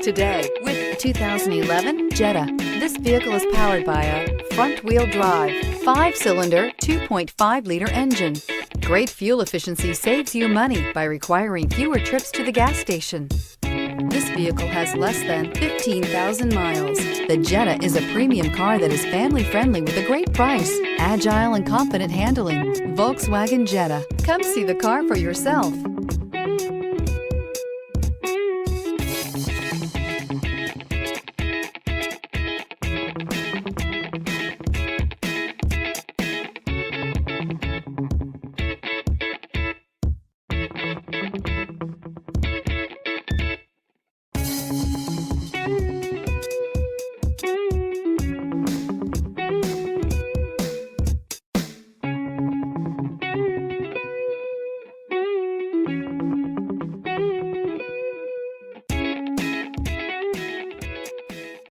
today with 2011 Jetta. This vehicle is powered by a front-wheel drive, 5-cylinder, 2.5-liter engine. Great fuel efficiency saves you money by requiring fewer trips to the gas station. This vehicle has less than 15,000 miles. The Jetta is a premium car that is family-friendly with a great price, agile and confident handling. Volkswagen Jetta. Come see the car for yourself.